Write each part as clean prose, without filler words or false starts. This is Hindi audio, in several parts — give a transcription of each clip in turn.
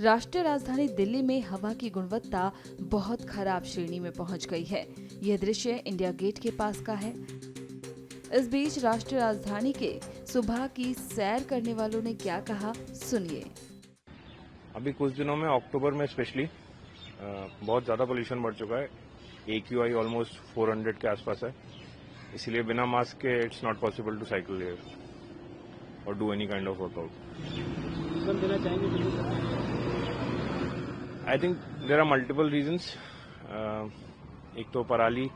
राष्ट्रीय राजधानी दिल्ली में हवा की गुणवत्ता बहुत खराब श्रेणी में पहुंच गई है। यह दृश्य इंडिया गेट के पास का है। इस बीच राष्ट्रीय राजधानी के सुबह की सैर करने वालों ने क्या कहा, सुनिए। अभी कुछ दिनों में अक्टूबर में स्पेशली बहुत ज़्यादा पोल्यूशन बढ़ चुका है। AQI ऑलमोस्ट 400 के आसपास है, इसलिए बिना मास्क के it's not possible to cycle here और do any kind of workout. I think there are multiple reasons. एक तो पराली,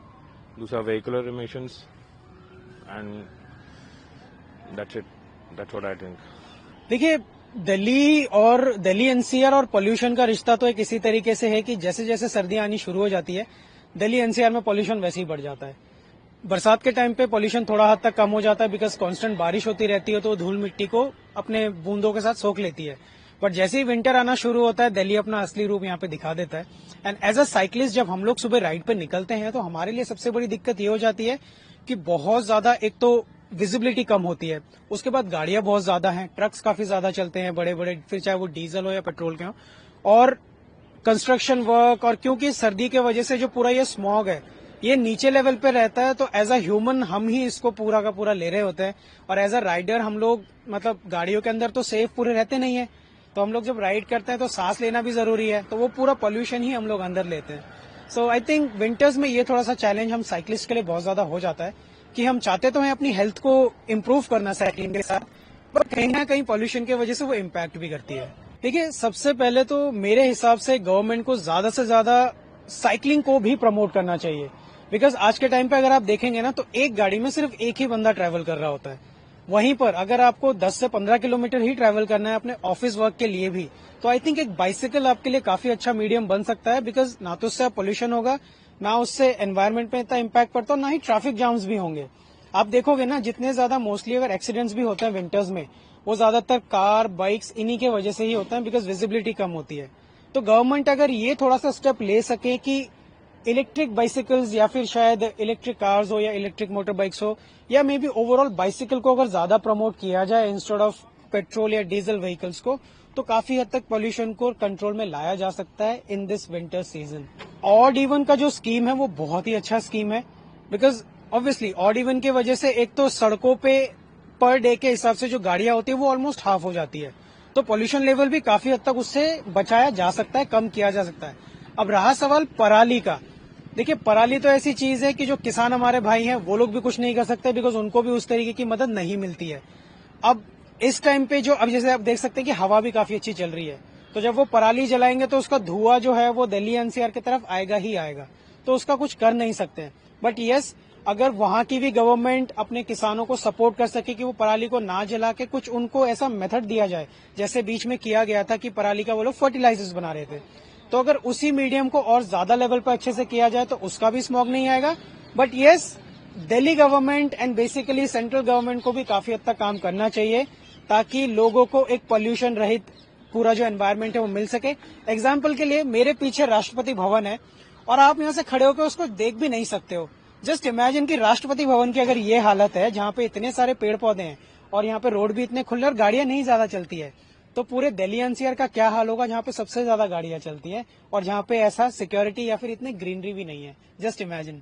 दूसरा vehicular emissions and that's it, that's what I think. देखिए, दिल्ली NCR और पोल्यूशन का रिश्ता तो एक इसी तरीके से है कि जैसे जैसे सर्दियां आनी शुरू हो जाती है, दिल्ली NCR में पोल्यूशन वैसे ही बढ़ जाता है। बरसात के टाइम पे पोल्यूशन थोड़ा हद तक कम हो जाता है बिकॉज कांस्टेंट बारिश होती रहती है, तो धूल मिट्टी को अपने बूंदों के साथ सोख लेती है। बट जैसे ही विंटर आना शुरू होता है, दिल्ली अपना असली रूप यहाँ पे दिखा देता है। एंड एज अ साइकिलिस्ट जब हम लोग सुबह राइड पे निकलते हैं, तो हमारे लिए सबसे बड़ी दिक्कत ये हो जाती है कि बहुत ज्यादा, एक तो विजिबिलिटी कम होती है, उसके बाद गाड़ियां बहुत ज्यादा हैं, ट्रक्स काफी ज्यादा चलते हैं बड़े बड़े, फिर चाहे वो डीजल हो या पेट्रोल के हो, और कंस्ट्रक्शन वर्क, और क्योंकि सर्दी के वजह से जो पूरा ये स्मॉग है ये नीचे लेवल पे रहता है, तो एज अ ह्यूमन हम ही इसको पूरा का पूरा ले रहे होते हैं। और एज अ राइडर हम लोग मतलब गाड़ियों के अंदर तो सेफ पूरे रहते नहीं है, तो हम लोग जब राइड करते हैं तो सांस लेना भी जरूरी है, तो वो पूरा पोल्यूशन ही हम लोग अंदर लेते हैं। सो आई थिंक विंटर्स में ये थोड़ा सा चैलेंज हम साइकिलिस्ट के लिए बहुत ज्यादा हो जाता है कि हम चाहते तो हैं अपनी हेल्थ को इम्प्रूव करना साइकिलिंग के साथ, पर कहीं ना कहीं पोल्यूशन की वजह से वो इम्पैक्ट भी करती है। देखिए, सबसे पहले तो मेरे हिसाब से गवर्नमेंट को ज्यादा से ज्यादा साइकिलिंग को भी प्रमोट करना चाहिए, बिकॉज आज के टाइम पे अगर आप देखेंगे ना, तो एक गाड़ी में सिर्फ एक ही बंदा ट्रैवल कर रहा होता है। वहीं पर अगर आपको 10 से 15 किलोमीटर ही ट्रैवल करना है अपने ऑफिस वर्क के लिए भी, तो आई थिंक एक बाइसिकल आपके लिए काफी अच्छा मीडियम बन सकता है, बिकॉज ना तो उससे पोल्यूशन होगा, ना उससे एनवायरमेंट पे इतना इम्पैक्ट पड़ता और ना ही ट्रैफिक जाम्स भी होंगे। आप देखोगे ना, जितने ज्यादा मोस्टली अगर एक्सीडेंट्स भी होते हैं विंटर्स में, वो ज्यादातर कार, बाइक्स इन्हीं के वजह से ही होते हैं, बिकॉज विजिबिलिटी कम होती है। तो गवर्नमेंट अगर ये थोड़ा सा स्टेप ले सके कि इलेक्ट्रिक बाइसिकल्स या फिर शायद इलेक्ट्रिक कार्स हो या इलेक्ट्रिक मोटर बाइक्स हो, या मे बी ओवरऑल बाइसिकल को अगर ज्यादा प्रमोट किया जाए इंस्टेड ऑफ पेट्रोल या डीजल व्हीकल्स को, तो काफी हद तक पोल्यूशन को कंट्रोल में लाया जा सकता है in this winter season. Odd even का जो स्कीम है वो बहुत ही अच्छा स्कीम है, बिकॉज ऑब्वियसली ऑड इवन की वजह से एक तो सड़कों पे पर डे के हिसाब से जो गाड़ियां होती है वो ऑलमोस्ट हाफ हो जाती है, तो पोल्यूशन लेवल भी काफी हद तक उससे बचाया जा सकता है, कम किया जा सकता है। अब रहा सवाल पराली का, देखिए पराली तो ऐसी चीज है कि जो किसान हमारे भाई हैं वो लोग भी कुछ नहीं कर सकते, बिकॉज उनको भी उस तरीके की मदद नहीं मिलती है। अब इस टाइम पे जो, अब जैसे आप देख सकते हैं कि हवा भी काफी अच्छी चल रही है, तो जब वो पराली जलाएंगे तो उसका धुआं जो है वो दिल्ली NCR की तरफ आएगा ही आएगा, तो उसका कुछ कर नहीं सकते। बट यस, अगर वहां की भी गवर्नमेंट अपने किसानों को सपोर्ट कर सके कि वो पराली को ना जला के कुछ उनको ऐसा मेथड दिया जाए, जैसे बीच में किया गया था कि पराली का वो लोग फर्टिलाइजर्स बना रहे थे, तो अगर उसी मीडियम को और ज्यादा लेवल पर अच्छे से किया जाए तो उसका भी स्मॉग नहीं आएगा। But yes, Delhi government and basically central government को भी काफी हद तक काम करना चाहिए, ताकि लोगों को एक पोल्यूशन रहित पूरा जो एनवायरनमेंट है वो मिल सके। एग्जाम्पल के लिए मेरे पीछे राष्ट्रपति भवन है, और आप यहाँ से खड़े होकर उसको देख भी नहीं सकते हो। जस्ट इमेजिन कि राष्ट्रपति भवन की अगर ये हालत है, जहाँ पे इतने सारे पेड़ पौधे हैं और यहाँ पे रोड भी इतने खुले और गाड़ियां नहीं ज्यादा चलती है, तो पूरे दिल्ली NCR का क्या हाल होगा, जहाँ पे सबसे ज्यादा गाड़ियां चलती है और जहाँ पे ऐसा सिक्योरिटी या फिर इतनी ग्रीनरी भी नहीं है। Just imagine.